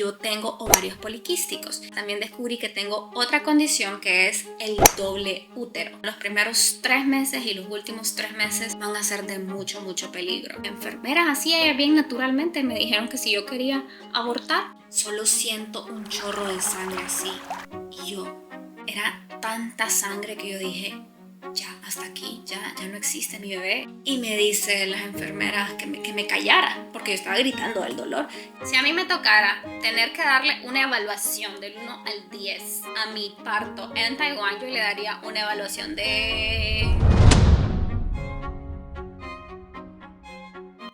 yo tengo ovarios poliquísticos. También descubrí que tengo otra condición que es el doble útero. Los primeros 3 meses y los últimos 3 meses van a ser de mucho peligro. Enfermeras así bien naturalmente me dijeron que si yo quería abortar, solo siento un chorro de sangre así. Y era tanta sangre que yo dije, ya, hasta aquí, ya no existe mi bebé. Y me dice las enfermeras que me callara, porque yo estaba gritando del dolor. Si a mí me tocara tener que darle una evaluación del 1 al 10 a mi parto en Taiwán, yo le daría una evaluación de...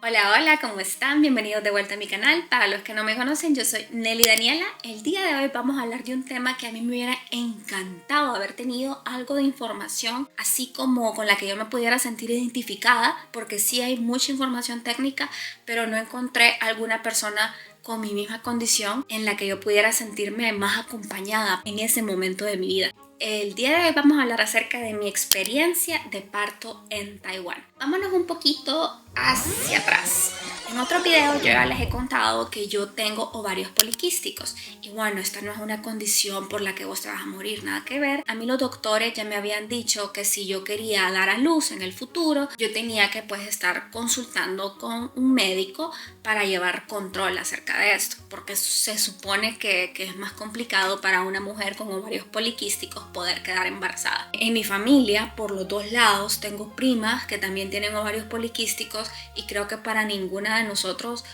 Hola, ¿cómo están? Bienvenidos de vuelta a mi canal. Para los que no me conocen, yo soy Nelly Daniela. El día de hoy vamos a hablar de un tema que a mí me hubiera encantado haber tenido algo de información, así como con la que yo me pudiera sentir identificada, porque sí hay mucha información técnica, pero no encontré alguna persona con mi misma condición en la que yo pudiera sentirme más acompañada en ese momento de mi vida. El día de hoy vamos a hablar acerca de mi experiencia de parto en Taiwán. Vámonos un poquito hacia atrás. En otros videos yo ya les he contado que yo tengo ovarios poliquísticos y bueno, esta no es una condición por la que vos te vas a morir, nada que ver. A mí los doctores ya me habían dicho que si yo quería dar a luz en el futuro, yo tenía que estar consultando con un médico para llevar control acerca de esto, porque se supone que es más complicado para una mujer con ovarios poliquísticos poder quedar embarazada. En mi familia, por los dos lados, tengo primas que también tienen ovarios poliquísticos y creo que para ninguna de nosotros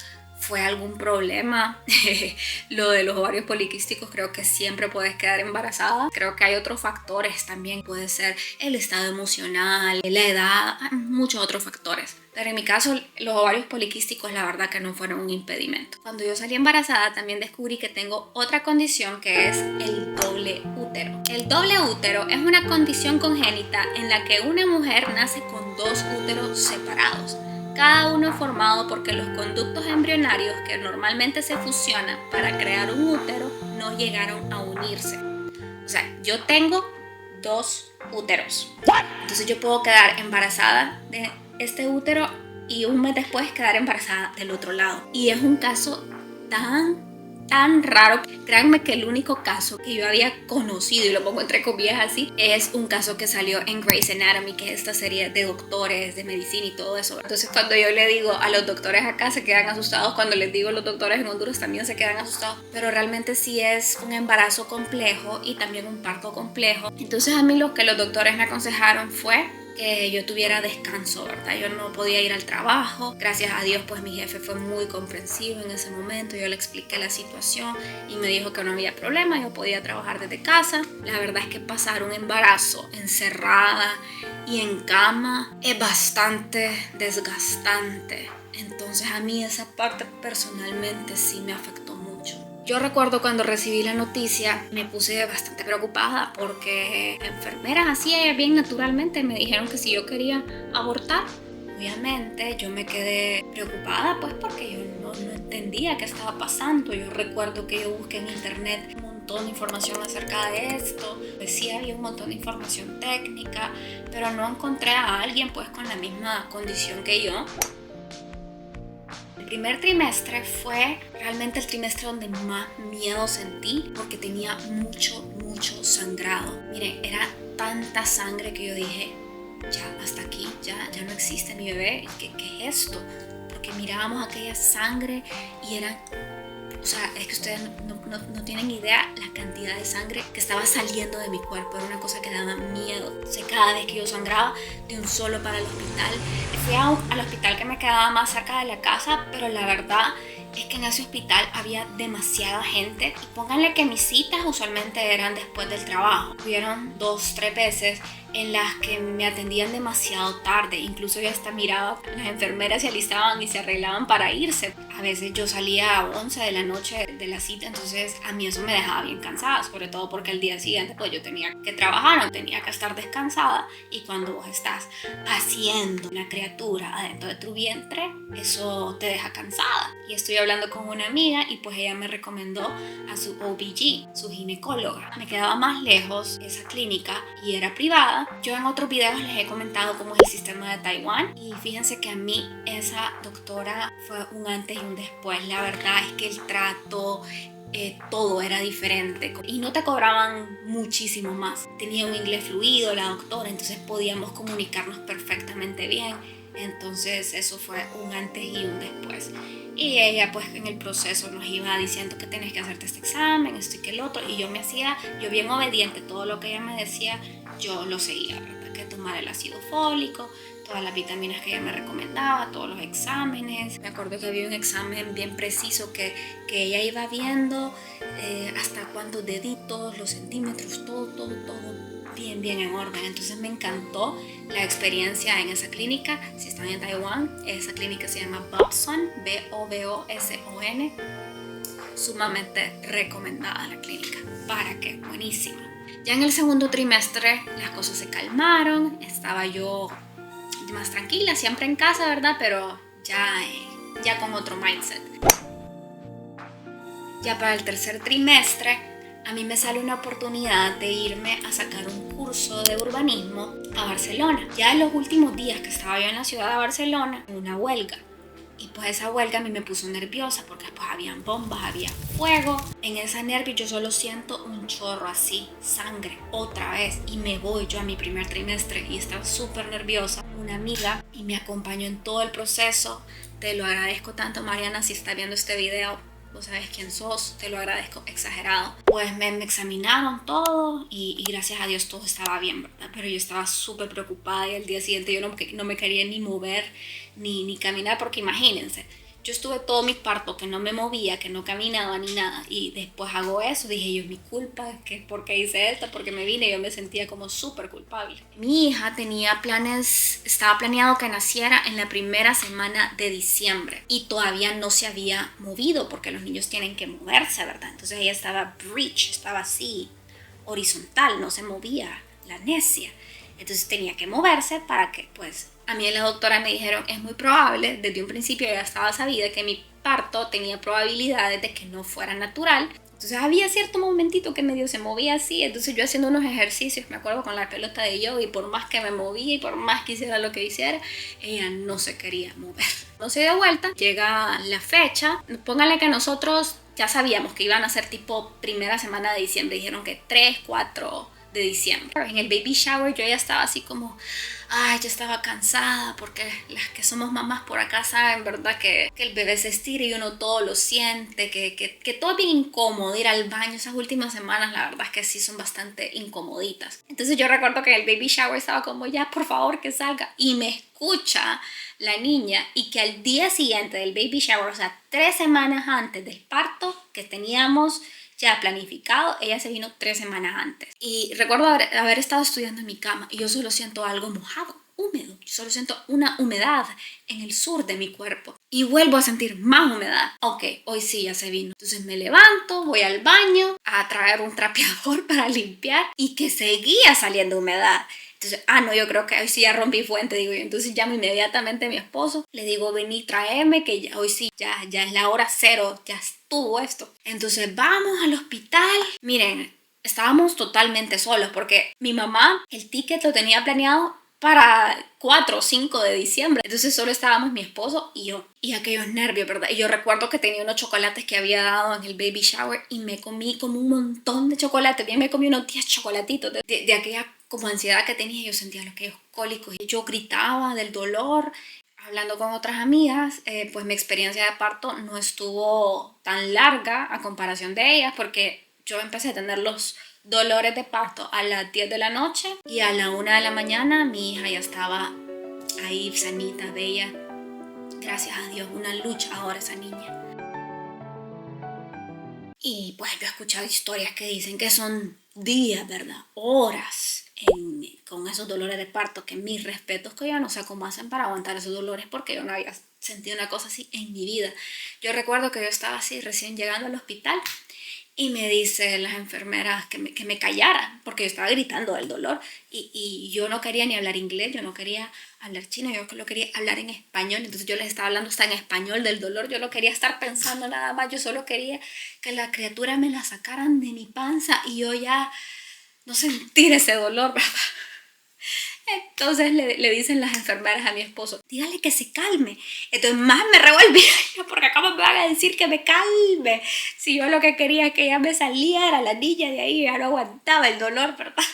fue algún problema lo de los ovarios poliquísticos. Creo que siempre puedes quedar embarazada. Creo que hay otros factores también, puede ser el estado emocional, la edad, muchos otros factores. Pero en mi caso, los ovarios poliquísticos la verdad que no fueron un impedimento. Cuando yo salí embarazada también descubrí que tengo otra condición que es el doble útero. El doble útero es una condición congénita en la que una mujer nace con dos úteros separados, cada uno formado porque los conductos embrionarios que normalmente se fusionan para crear un útero no llegaron a unirse. O sea, yo tengo dos úteros. Entonces yo puedo quedar embarazada de este útero y un mes después quedar embarazada del otro lado. Y es un caso tan raro. Créanme que el único caso que yo había conocido, y lo pongo entre comillas así, es un caso que salió en Grey's Anatomy, que es esta serie de doctores, de medicina y todo eso. Entonces cuando yo le digo a los doctores acá se quedan asustados, cuando les digo a los doctores en Honduras también se quedan asustados, pero realmente sí es un embarazo complejo y también un parto complejo. Entonces a mí lo que los doctores me aconsejaron fue que yo tuviera descanso, ¿verdad? Yo no podía ir al trabajo. Gracias a Dios, pues mi jefe fue muy comprensivo en ese momento. Yo le expliqué la situación y me dijo que no había problema, yo podía trabajar desde casa. La verdad es que pasar un embarazo encerrada y en cama es bastante desgastante. Entonces a mí esa parte personalmente sí me afectó mucho. Yo recuerdo cuando recibí la noticia me puse bastante preocupada porque enfermeras así bien naturalmente me dijeron que si yo quería abortar. Obviamente yo me quedé preocupada pues porque yo no entendía qué estaba pasando. Yo recuerdo que yo busqué en internet un montón de información acerca de esto. Sí había un montón de información técnica, pero no encontré a alguien pues con la misma condición que yo. El primer trimestre fue realmente el trimestre donde más miedo sentí porque tenía mucho sangrado. Miren, era tanta sangre que yo dije, ya hasta aquí, ya no existe mi bebé. ¿Qué es esto? Porque mirábamos aquella sangre y era... O sea, es que ustedes no tienen idea la cantidad de sangre que estaba saliendo de mi cuerpo. Era una cosa que daba miedo. O sea, cada vez que yo sangraba, de un solo para el hospital. Fui al hospital que me quedaba más cerca de la casa, pero la verdad es que en ese hospital había demasiada gente. Y pónganle que mis citas usualmente eran después del trabajo. Hubieron 2-3 veces en las que me atendían demasiado tarde. Incluso yo hasta miraba, las enfermeras se alistaban y se arreglaban para irse. A veces yo salía a 11 de la noche de la cita, entonces a mí eso me dejaba bien cansada, sobre todo porque el día siguiente pues yo tenía que trabajar, no tenía que estar descansada, y cuando vos estás haciendo una criatura adentro de tu vientre, eso te deja cansada. Y estoy hablando con una amiga y pues ella me recomendó a su OBG, su ginecóloga. Me quedaba más lejos esa clínica y era privada. Yo en otros videos les he comentado cómo es el sistema de Taiwán y fíjense que a mí esa doctora fue un antes y un después. La verdad es que el trato, todo era diferente y no te cobraban muchísimo más. Tenía un inglés fluido la doctora, entonces podíamos comunicarnos perfectamente bien. Entonces eso fue un antes y un después. Y ella pues en el proceso nos iba diciendo que tenés que hacerte este examen, esto y que el otro. Y yo bien obediente, todo lo que ella me decía, yo lo seguía, ¿verdad? Que tomar el ácido fólico, todas las vitaminas que ella me recomendaba, todos los exámenes. Me acuerdo que había un examen bien preciso que ella iba viendo hasta cuántos deditos, los centímetros, todo bien en orden. Entonces me encantó la experiencia en esa clínica. Si están en Taiwán, esa clínica se llama Bobson, Boboson. Sumamente recomendada la clínica. ¿Para qué? Buenísima. Ya en el segundo trimestre las cosas se calmaron, estaba yo más tranquila, siempre en casa, ¿verdad? Pero ya con otro mindset. Ya para el tercer trimestre, a mí me sale una oportunidad de irme a sacar un curso de urbanismo a Barcelona. Ya en los últimos días que estaba yo en la ciudad de Barcelona, una huelga. Y pues esa huelga a mí me puso nerviosa porque después habían bombas, había fuego. En ese nervio yo solo siento un chorro así, sangre, otra vez. Y me voy yo a mi primer trimestre y estaba súper nerviosa. Una amiga y me acompañó en todo el proceso. Te lo agradezco tanto, Mariana, si estás viendo este video. Vos sabes quién sos, te lo agradezco exagerado. Pues me examinaron todo y gracias a Dios todo estaba bien, ¿verdad? Pero yo estaba súper preocupada y al día siguiente yo no me quería ni mover ni caminar porque imagínense, yo estuve todo mi parto que no me movía, que no caminaba ni nada y después hago eso, dije yo, es mi culpa, que ¿por qué hice esto? Porque me vine y yo me sentía como súper culpable. Mi hija tenía planes, estaba planeado que naciera en la primera semana de diciembre y todavía no se había movido porque los niños tienen que moverse, ¿verdad? Entonces ella estaba breech, estaba así, horizontal, no se movía, la necia. Entonces tenía que moverse para que, pues, a mí y la doctora me dijeron, es muy probable, desde un principio ya estaba sabida que mi parto tenía probabilidades de que no fuera natural. Entonces había cierto momentito que medio se movía así, entonces yo haciendo unos ejercicios, me acuerdo con la pelota de yoga y por más que me movía y por más que hiciera lo que hiciera, ella no se quería mover. No se dio vuelta, llega la fecha, pónganle que nosotros ya sabíamos que iban a ser tipo primera semana de diciembre, dijeron que 3, 4 de diciembre. En el baby shower yo ya estaba así como, yo estaba cansada porque las que somos mamás por acá saben, ¿verdad? Que el bebé se estira y uno todo lo siente, que todo es bien incómodo, ir al baño esas últimas semanas, la verdad es que sí son bastante incomoditas. Entonces yo recuerdo que en el baby shower estaba como, ya por favor que salga, y me escucha la niña y que al día siguiente del baby shower, o sea 3 semanas antes del parto que teníamos ya planificado, ella se vino 3 semanas antes. Y recuerdo haber estado estudiando en mi cama y yo solo siento algo mojado, húmedo. Yo solo siento una humedad en el sur de mi cuerpo. Y vuelvo a sentir más humedad. Ok, hoy sí ya se vino. Entonces me levanto, voy al baño a traer un trapeador para limpiar y que seguía saliendo humedad. Entonces, no, yo creo que hoy sí ya rompí fuente, digo yo. Entonces llamo inmediatamente a mi esposo, le digo, vení, tráeme, que hoy sí, ya es la hora cero, ya estuvo esto. Entonces vamos al hospital. Miren, estábamos totalmente solos porque mi mamá, el ticket lo tenía planeado para 4 o 5 de diciembre. Entonces solo estábamos mi esposo y yo. Y aquellos nervios, ¿verdad? Y yo recuerdo que tenía unos chocolates que había dado en el baby shower y me comí como un montón de chocolates. Bien, me comí unos 10 chocolatitos de aquella como ansiedad que tenía. Yo sentía aquellos cólicos y yo gritaba del dolor. Hablando con otras amigas, pues mi experiencia de parto no estuvo tan larga a comparación de ellas porque yo empecé a tener los dolores de parto a las 10 de la noche y a la 1 de la mañana mi hija ya estaba ahí sanita, bella. Gracias a Dios, una lucha ahora esa niña. Y pues yo he escuchado historias que dicen que son días, ¿verdad? Horas con esos dolores de parto, que mis respetos, que yo no sé cómo hacen para aguantar esos dolores porque yo no había sentido una cosa así en mi vida. Yo recuerdo que yo estaba así recién llegando al hospital y me dicen las enfermeras que me callara porque yo estaba gritando del dolor y yo no quería ni hablar inglés, yo no quería hablar chino, yo lo quería hablar en español. Entonces yo les estaba hablando hasta en español del dolor, yo no quería estar pensando nada más, yo solo quería que la criatura me la sacaran de mi panza y yo ya no sentir ese dolor, ¿verdad? Entonces le dicen las enfermeras a mi esposo, dígale que se calme. Entonces más me revolví, porque acá me van a decir que me calme. Si yo lo que quería es que ella me saliera, la niña de ahí, ya no aguantaba el dolor, ¿verdad?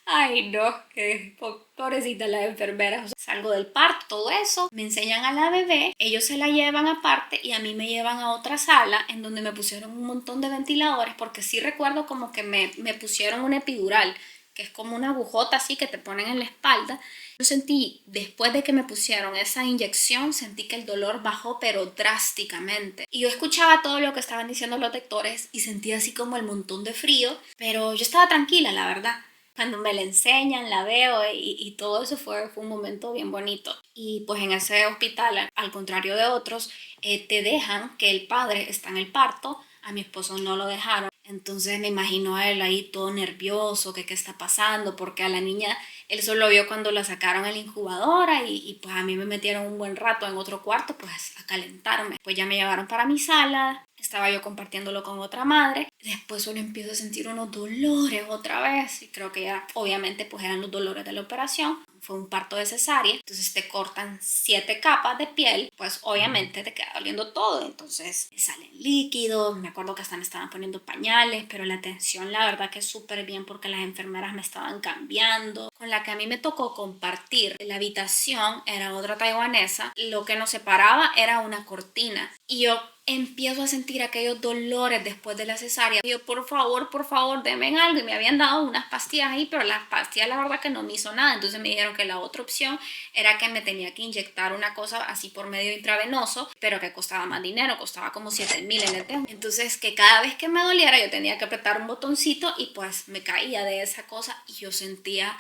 Ay, no, que pobrecita las enfermeras. O sea, salgo del parto, todo eso, me enseñan a la bebé, ellos se la llevan aparte y a mí me llevan a otra sala en donde me pusieron un montón de ventiladores, porque sí recuerdo como que me pusieron una epidural, que es como una agujota así que te ponen en la espalda. Yo sentí, después de que me pusieron esa inyección, sentí que el dolor bajó pero drásticamente. Y yo escuchaba todo lo que estaban diciendo los doctores y sentía así como el montón de frío, pero yo estaba tranquila, la verdad. Cuando me la enseñan, la veo y todo eso fue un momento bien bonito. Y pues en ese hospital, al contrario de otros, te dejan que el padre está en el parto. A mi esposo no lo dejaron. Entonces me imagino a él ahí todo nervioso, que qué está pasando, porque a la niña él solo vio cuando la sacaron a la incubadora y pues a mí me metieron un buen rato en otro cuarto pues a calentarme. Pues ya me llevaron para mi sala, estaba yo compartiéndolo con otra madre. Después solo empiezo a sentir unos dolores otra vez y creo que ya obviamente pues eran los dolores de la operación. Fue un parto de cesárea, entonces te cortan 7 capas de piel, pues obviamente te queda doliendo todo, entonces salen líquidos, me acuerdo que hasta me estaban poniendo pañales, pero la atención la verdad que súper bien porque las enfermeras me estaban cambiando. Con la que a mí me tocó compartir la habitación era otra taiwanesa, lo que nos separaba era una cortina y yo empiezo a sentir aquellos dolores después de la cesárea. Y yo, por favor, denme algo. Y me habían dado unas pastillas ahí, pero las pastillas la verdad que no me hizo nada. Entonces me dijeron que la otra opción era que me tenía que inyectar una cosa así por medio intravenoso, pero que costaba más dinero, costaba como 7,000 NT. Entonces que cada vez que me doliera yo tenía que apretar un botoncito y pues me caía de esa cosa y yo sentía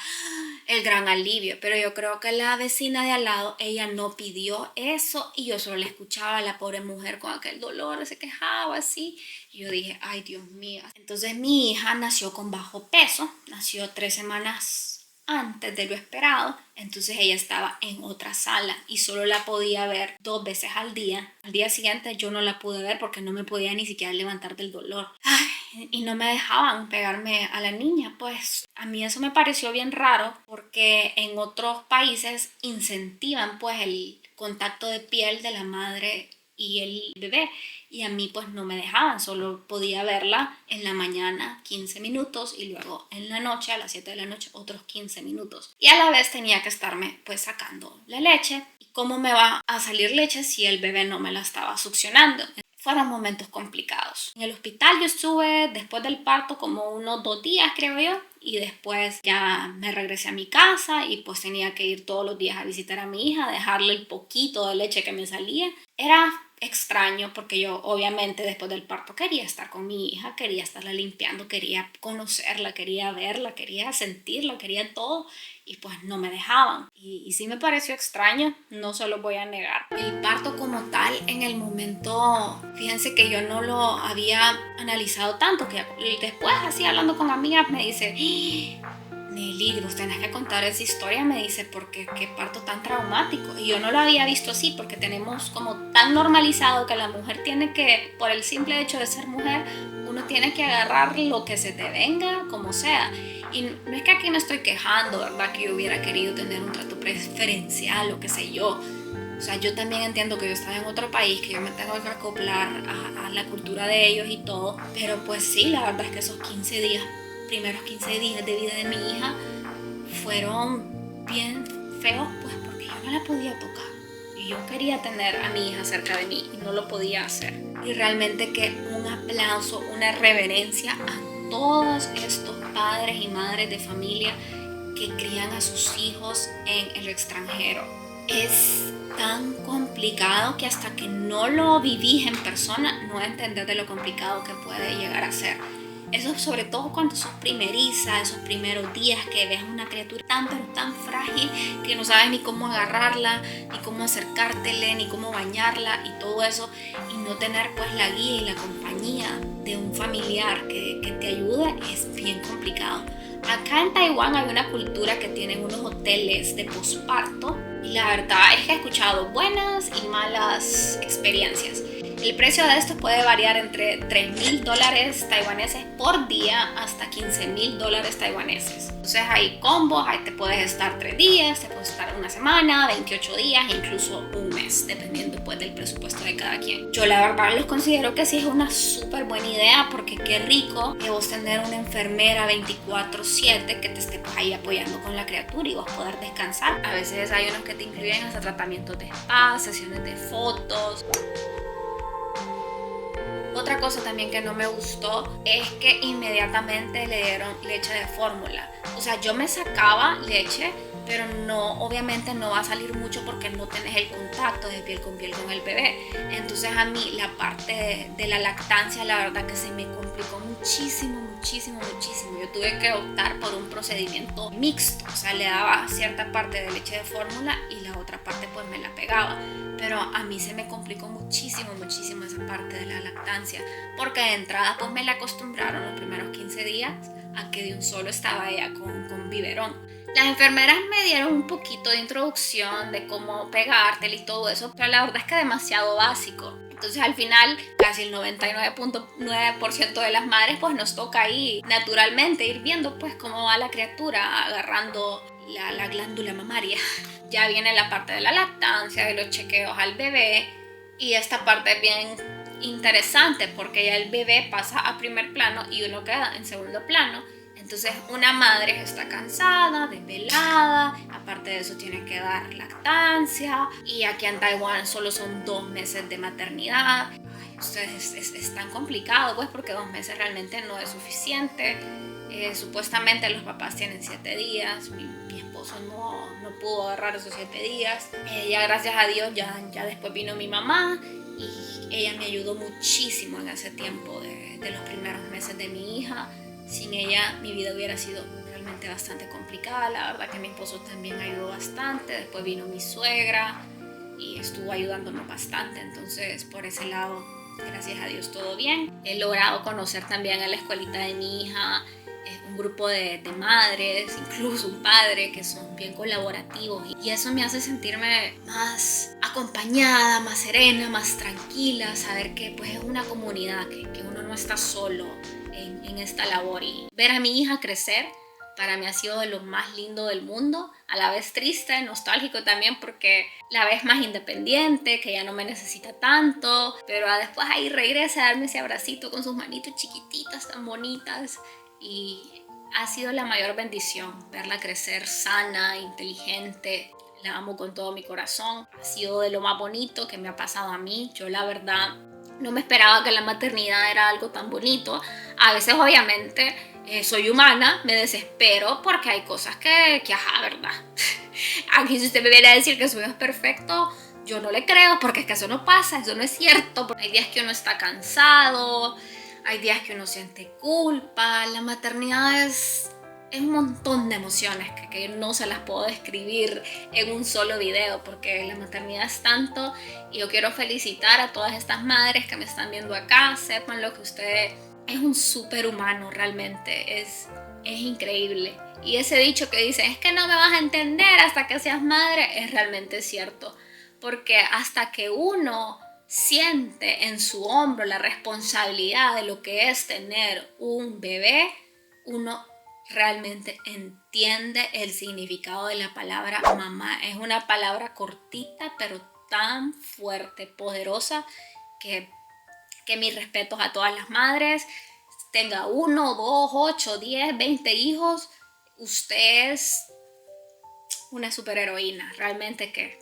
el gran alivio. Pero yo creo que la vecina de al lado, ella no pidió eso y yo solo le escuchaba a la pobre mujer con aquel dolor, se quejaba así. Y yo dije, ay Dios mío. Entonces mi hija nació con bajo peso, nació 3 semanas antes de lo esperado, entonces ella estaba en otra sala y solo la podía ver 2 veces al día. Al día siguiente yo no la pude ver porque no me podía ni siquiera levantar del dolor. Ay, y no me dejaban pegarme a la niña, pues a mí eso me pareció bien raro porque en otros países incentivan pues el contacto de piel de la madre y el bebé y a mí pues no me dejaban, solo podía verla en la mañana 15 minutos y luego en la noche a las 7 de la noche otros 15 minutos y a la vez tenía que estarme pues sacando la leche. ¿Y cómo me va a salir leche si el bebé no me la estaba succionando? Fueron momentos complicados. En el hospital yo estuve después del parto como unos 2 días creo yo y después ya me regresé a mi casa y pues tenía que ir todos los días a visitar a mi hija, dejarle el poquito de leche que me salía. Era extraño porque yo obviamente después del parto quería estar con mi hija, quería estarla limpiando, quería conocerla, quería verla, quería sentirla, quería todo y pues no me dejaban y sí me pareció extraño, no se lo voy a negar. El parto como tal en el momento, fíjense que yo no lo había analizado tanto, que después así hablando con amigas me dice, Nelly, vos tenés que contar esa historia, me dice, porque qué parto tan traumático. Y yo no lo había visto así, porque tenemos como tan normalizado que la mujer tiene que, por el simple hecho de ser mujer, uno tiene que agarrar lo que se te venga, como sea. Y no es que aquí me estoy quejando, ¿verdad? Que yo hubiera querido tener un trato preferencial o qué sé yo. O sea, yo también entiendo que yo estaba en otro país, que yo me tengo que acoplar a la cultura de ellos y todo. Pero pues sí, la verdad es que esos primeros 15 días de vida de mi hija fueron bien feos, pues porque yo no la podía tocar y yo quería tener a mi hija cerca de mí y no lo podía hacer. Y realmente que un aplauso, una reverencia a todos estos padres y madres de familia que crían a sus hijos en el extranjero. Es tan complicado que hasta que no lo vivís en persona no entendés de lo complicado que puede llegar a ser. Eso sobre todo cuando sos primeriza, esos primeros días que ves a una criatura tan pero tan frágil que no sabes ni cómo agarrarla, ni cómo acercártele, ni cómo bañarla y todo eso, y no tener pues la guía y la compañía de un familiar que te ayude es bien complicado. Acá en Taiwán hay una cultura que tienen unos hoteles de posparto y la verdad es que he escuchado buenas y malas experiencias. El precio de esto puede variar entre $3,000 taiwaneses por día hasta $15,000 taiwaneses. Entonces hay combos, ahí te puedes estar 3 días, te puedes estar una semana, 28 días e incluso un mes, dependiendo pues del presupuesto de cada quien. Yo la verdad les considero que sí es una súper buena idea, porque qué rico que vos tener una enfermera 24/7 que te esté pues ahí apoyando con la criatura y vos poder descansar. A veces hay unos que te incluyen hasta tratamientos de spa, sesiones de fotos. Otra cosa también que no me gustó es que inmediatamente le dieron leche de fórmula. O sea, yo me sacaba leche, pero no, obviamente no va a salir mucho porque no tenés el contacto de piel con el bebé. Entonces a mí la parte de la lactancia, la verdad que se me complicó muchísimo. Yo tuve que optar por un procedimiento mixto, o sea, le daba cierta parte de leche de fórmula y la otra parte pues me la pegaba. Pero a mí se me complicó muchísimo esa parte de la lactancia, porque de entrada pues me la acostumbraron los primeros 15 días a que de un solo estaba ella con biberón. Las enfermeras me dieron un poquito de introducción de cómo pegártela y todo eso, pero la verdad es que demasiado básico. Entonces al final casi el 99.9% de las madres pues nos toca ahí naturalmente ir viendo pues cómo va la criatura agarrando la glándula mamaria. Ya viene la parte de la lactancia, de los chequeos al bebé, y esta parte es bien interesante porque ya el bebé pasa a primer plano y uno queda en segundo plano. Entonces una madre está cansada, desvelada, aparte de eso tiene que dar lactancia, y aquí en Taiwán solo son 2 meses de maternidad. Ustedes es tan complicado pues, porque 2 meses realmente no es suficiente. Supuestamente los papás tienen 7 días, mi esposo no pudo agarrar esos 7 días. Ya gracias a Dios ya después vino mi mamá y ella me ayudó muchísimo en ese tiempo de los primeros meses de mi hija. Sin ella mi vida hubiera sido realmente bastante complicada. La verdad que mi esposo también ayudó bastante. Después vino mi suegra y estuvo ayudándonos bastante. Entonces por ese lado, gracias a Dios, todo bien. He logrado conocer también a la escuelita de mi hija un grupo de madres, incluso un padre, que son bien colaborativos, y eso me hace sentirme más acompañada, más serena, más tranquila, saber que pues es una comunidad, que uno no está solo en esta labor. Y ver a mi hija crecer para mí ha sido de lo más lindo del mundo, a la vez triste, nostálgico también, porque la ves más independiente, que ya no me necesita tanto, pero después ahí regresa a darme ese abracito con sus manitos chiquititas tan bonitas, y ha sido la mayor bendición verla crecer sana, inteligente. La amo con todo mi corazón. Ha sido de lo más bonito que me ha pasado a mí. Yo la verdad no me esperaba que la maternidad era algo tan bonito. A veces obviamente soy humana, me desespero porque hay cosas que ajá, ¿verdad? Aquí si usted me viene a decir que su hijo es perfecto, yo no le creo, porque es que eso no pasa, eso no es cierto. Hay días que uno está cansado, hay días que uno siente culpa. La maternidad es un montón de emociones que no se las puedo describir en un solo video, porque la maternidad es tanto. Y yo quiero felicitar a todas estas madres que me están viendo acá. Sepan lo que usted es, un superhumano realmente, es increíble. Y ese dicho que dicen, es que no me vas a entender hasta que seas madre, es realmente cierto, porque hasta que uno siente en su hombro la responsabilidad de lo que es tener un bebé, uno realmente entiende el significado de la palabra mamá. Es una palabra cortita pero tan fuerte, poderosa, que mis respetos a todas las madres. Tenga 1, 2, 8, 10, 20 hijos, usted es una superheroína. Realmente que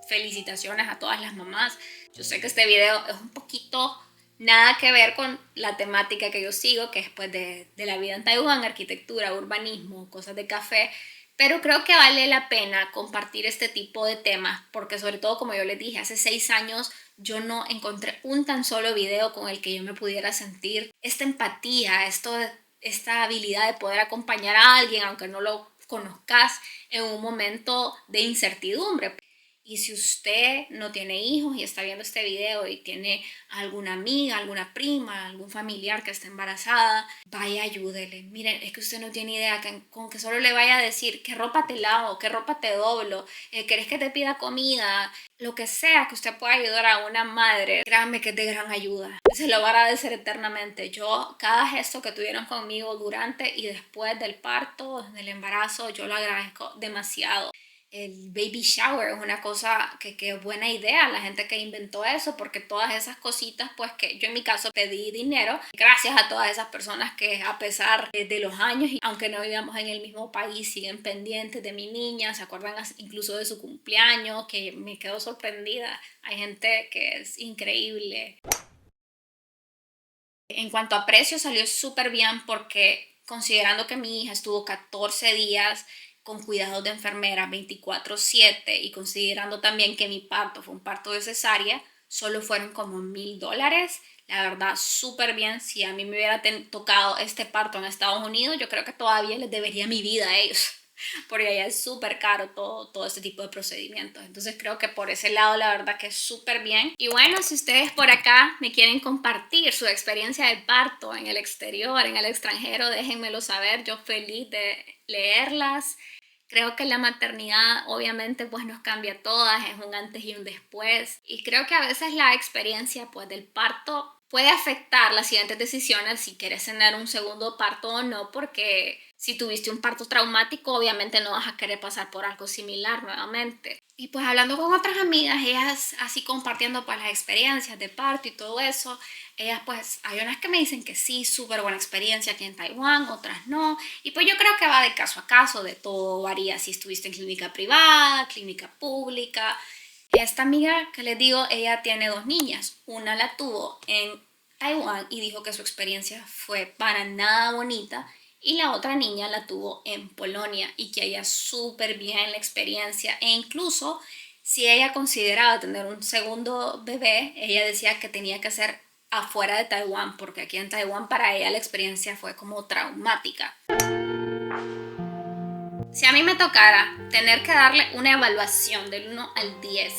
felicitaciones a todas las mamás. Yo sé que este video es un poquito nada que ver con la temática que yo sigo, que es pues de la vida en Taiwán, arquitectura, urbanismo, cosas de café, pero creo que vale la pena compartir este tipo de temas, porque sobre todo, como yo les dije, hace 6 años yo no encontré un tan solo video con el que yo me pudiera sentir esta empatía, esta habilidad de poder acompañar a alguien, aunque no lo conozcas, en un momento de incertidumbre. Y si usted no tiene hijos y está viendo este video y tiene alguna amiga, alguna prima, algún familiar que esté embarazada, vaya, ayúdele. Miren, es que usted no tiene idea con que solo le vaya a decir qué ropa te lavo, qué ropa te doblo, querés que te pida comida, lo que sea que usted pueda ayudar a una madre, créanme que es de gran ayuda. Se lo va a agradecer eternamente. Yo, cada gesto que tuvieron conmigo durante y después del parto, del embarazo, yo lo agradezco demasiado. El baby shower es una cosa que es buena idea, la gente que inventó eso, porque todas esas cositas, pues que yo en mi caso pedí dinero, gracias a todas esas personas que a pesar de los años, y aunque no vivamos en el mismo país, siguen pendientes de mi niña, se acuerdan incluso de su cumpleaños, que me quedo sorprendida. Hay gente que es increíble. En cuanto a precio, salió súper bien porque considerando que mi hija estuvo 14 días con cuidados de enfermera 24/7 y considerando también que mi parto fue un parto de cesárea, solo fueron como $1,000. La verdad, súper bien. Si a mí me hubiera tocado este parto en Estados Unidos, yo creo que todavía les debería mi vida a ellos, porque allá es súper caro todo este tipo de procedimientos. Entonces creo que por ese lado la verdad que es súper bien. Y bueno, si ustedes por acá me quieren compartir su experiencia de parto en el exterior, en el extranjero, déjenmelo saber. Yo feliz de leerlas. Creo que la maternidad obviamente pues nos cambia a todas, es un antes y un después. Y creo que a veces la experiencia pues del parto puede afectar las siguientes decisiones si quieres tener un segundo parto o no, porque si tuviste un parto traumático obviamente no vas a querer pasar por algo similar nuevamente. Y pues hablando con otras amigas, ellas así compartiendo pues las experiencias de parto y todo eso, ellas pues hay unas que me dicen que sí, súper buena experiencia aquí en Taiwán, otras no. Y pues yo creo que va de caso a caso, de todo varía si estuviste en clínica privada, clínica pública. Esta amiga que les digo, ella tiene 2 niñas. Una la tuvo en Taiwán y dijo que su experiencia fue para nada bonita. Y la otra niña la tuvo en Polonia y que ella súper bien la experiencia. E incluso si ella consideraba tener un segundo bebé, ella decía que tenía que ser afuera de Taiwán, porque aquí en Taiwán para ella la experiencia fue como traumática. Si a mí me tocara tener que darle una evaluación del 1 al 10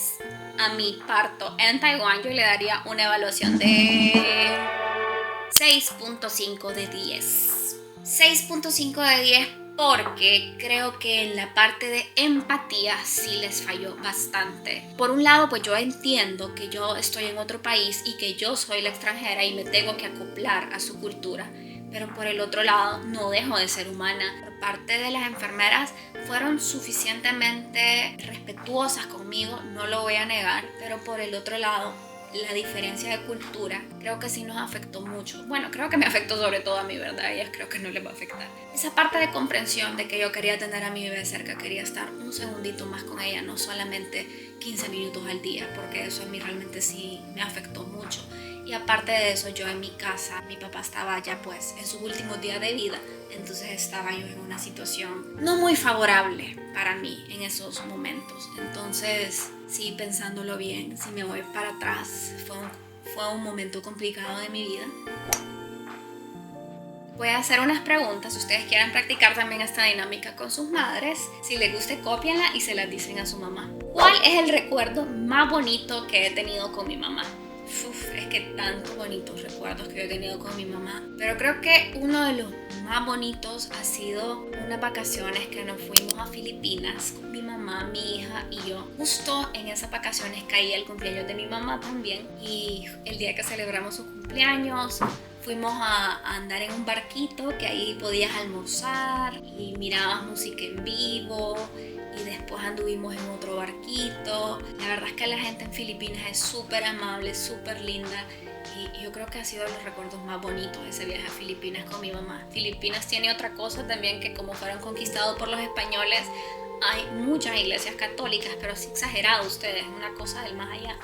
a mi parto en Taiwán, yo le daría una evaluación de 6.5 de 10. 6.5 de 10 porque creo que en la parte de empatía sí les falló bastante. Por un lado, pues yo entiendo que yo estoy en otro país y que yo soy la extranjera y me tengo que acoplar a su cultura. Pero por el otro lado, no dejo de ser humana. Por parte de las enfermeras fueron suficientemente respetuosas conmigo, no lo voy a negar, pero por el otro lado, la diferencia de cultura creo que sí nos afectó mucho. Bueno, creo que me afectó sobre todo a mí, ¿verdad? A ellas creo que no les va a afectar. Esa parte de comprensión de que yo quería tener a mi bebé cerca, quería estar un segundito más con ella, no solamente 15 minutos al día, porque eso a mí realmente sí me afectó mucho. Y aparte de eso, yo en mi casa, mi papá estaba ya pues en sus últimos días de vida, entonces estaba yo en una situación no muy favorable para mí en esos momentos. Entonces, sí, pensándolo bien, si me voy para atrás, fue un momento complicado de mi vida. Voy a hacer unas preguntas, si ustedes quieren practicar también esta dinámica con sus madres. Si les guste, cópienla y se las dicen a su mamá. ¿Cuál es el recuerdo más bonito que he tenido con mi mamá? Es que tantos bonitos recuerdos que yo he tenido con mi mamá, pero creo que uno de los más bonitos ha sido unas vacaciones que nos fuimos a Filipinas con mi mamá, mi hija y yo. Justo en esas vacaciones caía el cumpleaños de mi mamá también, y el día que celebramos su cumpleaños fuimos a andar en un barquito que ahí podías almorzar y mirabas música en vivo. Y después anduvimos en otro barquito. La verdad es que la gente en Filipinas es súper amable, súper linda. Y yo creo que ha sido de los recuerdos más bonitos ese viaje a Filipinas con mi mamá. Filipinas tiene otra cosa también, que como fueron conquistados por los españoles, hay muchas iglesias católicas, pero es exagerado ustedes, es una cosa del más allá.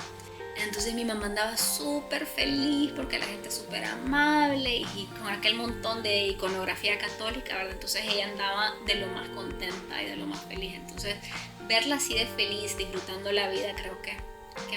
Entonces mi mamá andaba súper feliz porque la gente es súper amable y con aquel montón de iconografía católica, ¿verdad? Entonces ella andaba de lo más contenta y de lo más feliz. Entonces verla así de feliz, disfrutando la vida, creo que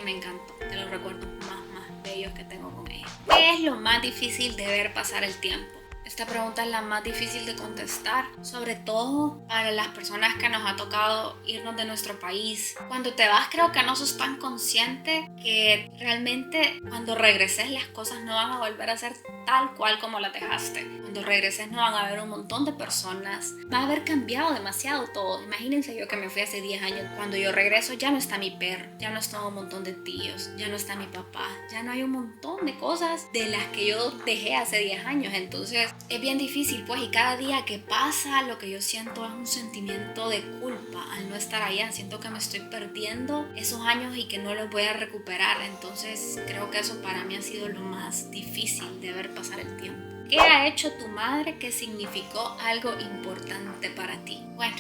me encantó. De los recuerdos más bellos que tengo con ella. ¿Qué es lo más difícil de ver pasar el tiempo? Esta pregunta es la más difícil de contestar, sobre todo para las personas que nos ha tocado irnos de nuestro país. Cuando te vas creo que no sos tan consciente que realmente cuando regreses las cosas no van a volver a ser tal cual como las dejaste. Cuando regreses no van a haber un montón de personas, va a haber cambiado demasiado todo. Imagínense yo que me fui hace 10 años, cuando yo regreso ya no está mi perro, ya no está un montón de tíos, ya no está mi papá, ya no hay un montón de cosas de las que yo dejé hace 10 años. Entonces es bien difícil pues, y cada día que pasa lo que yo siento es un sentimiento de culpa al no estar allá. Siento que me estoy perdiendo esos años y que no los voy a recuperar. Entonces creo que eso para mí ha sido lo más difícil de ver pasar el tiempo. ¿Qué ha hecho tu madre que significó algo importante para ti? Bueno,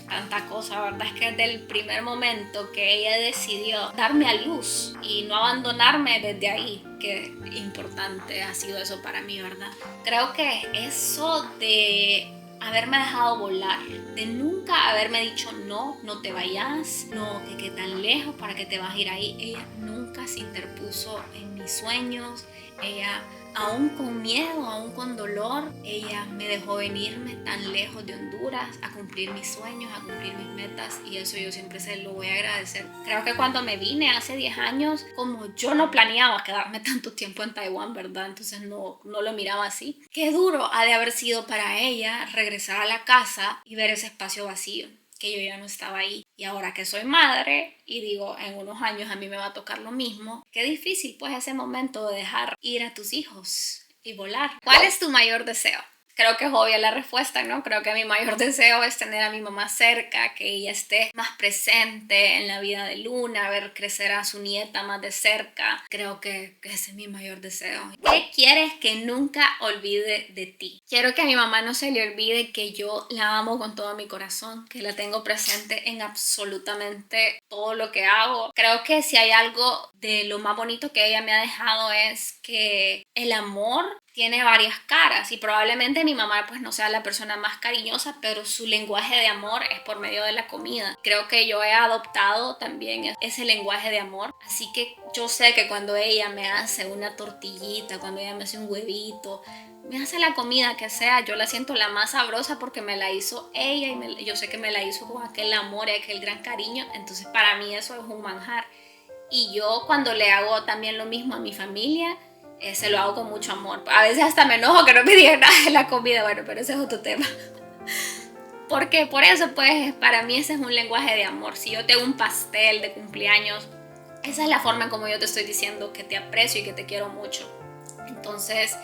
tanta cosa, ¿verdad? Es que desde el primer momento que ella decidió darme a luz y no abandonarme desde ahí, qué importante ha sido eso para mí, ¿verdad? Creo que eso de haberme dejado volar, de nunca haberme dicho no, no te vayas, no, que tan lejos, para que te vas a ir ahí. Ella nunca se interpuso en mis sueños, ella aún con miedo, aún con dolor, ella me dejó venirme tan lejos de Honduras a cumplir mis sueños, a cumplir mis metas, y eso yo siempre se lo voy a agradecer. Creo que cuando me vine hace 10 años, como yo no planeaba quedarme tanto tiempo en Taiwán, ¿verdad? Entonces no lo miraba así. Qué duro ha de haber sido para ella regresar a la casa y ver ese espacio vacío, que yo ya no estaba ahí. Y ahora que soy madre y digo, en unos años a mí me va a tocar lo mismo, qué difícil pues ese momento de dejar ir a tus hijos y volar. ¿Cuál es tu mayor deseo? Creo que es obvia la respuesta, ¿no? Creo que mi mayor deseo es tener a mi mamá cerca, que ella esté más presente en la vida de Luna, ver crecer a su nieta más de cerca. Creo que ese es mi mayor deseo. ¿Qué quieres que nunca olvide de ti? Quiero que a mi mamá no se le olvide que yo la amo con todo mi corazón, que la tengo presente en absolutamente todo lo que hago. Creo que si hay algo de lo más bonito que ella me ha dejado es que el amor tiene varias caras y probablemente mi mamá pues no sea la persona más cariñosa, pero su lenguaje de amor es por medio de la comida. Creo que yo he adoptado también ese lenguaje de amor, así que yo sé que cuando ella me hace una tortillita, cuando ella me hace un huevito, me hace la comida que sea, yo la siento la más sabrosa porque me la hizo ella y yo sé que me la hizo con aquel amor y aquel gran cariño. Entonces para mí eso es un manjar. Y yo cuando le hago también lo mismo a mi familia, se lo hago con mucho amor. A veces hasta me enojo que no me digan nada de la comida, bueno, pero ese es otro tema. Porque por eso, pues, para mí ese es un lenguaje de amor. Si yo te hago un pastel de cumpleaños, esa es la forma en como yo te estoy diciendo que te aprecio y que te quiero mucho. Entonces,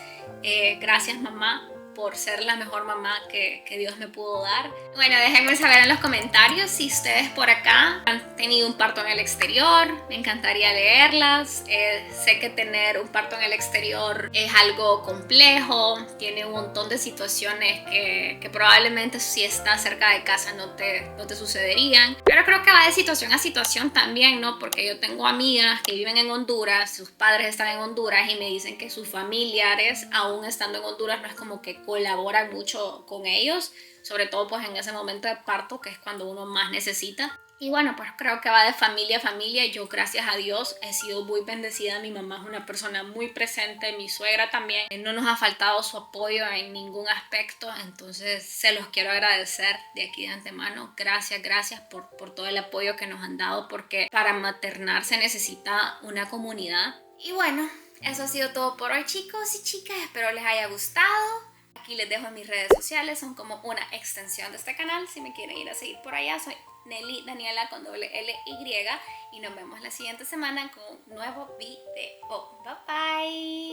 gracias mamá por ser la mejor mamá que Dios me pudo dar. Bueno, déjenme saber en los comentarios si ustedes por acá han tenido un parto en el exterior. Me encantaría leerlas. Sé que tener un parto en el exterior es algo complejo, tiene un montón de situaciones que probablemente si estás cerca de casa no te sucederían. Pero creo que va de situación a situación también, ¿no? Porque yo tengo amigas que viven en Honduras, sus padres están en Honduras y me dicen que sus familiares, aún estando en Honduras, no es como que colaboran mucho con ellos, sobre todo pues en ese momento de parto, que es cuando uno más necesita. Y bueno, pues creo que va de familia a familia. Yo, gracias a Dios, he sido muy bendecida. Mi mamá es una persona muy presente, mi suegra también. No nos ha faltado su apoyo en ningún aspecto, entonces se los quiero agradecer de aquí de antemano. Gracias por todo el apoyo que nos han dado, porque para maternar se necesita una comunidad. Y bueno, eso ha sido todo por hoy, chicos y chicas. Espero les haya gustado. Aquí les dejo en mis redes sociales, son como una extensión de este canal. Si me quieren ir a seguir por allá, soy Nelly Daniela con doble L-Y. Y nos vemos la siguiente semana con un nuevo video. Bye bye.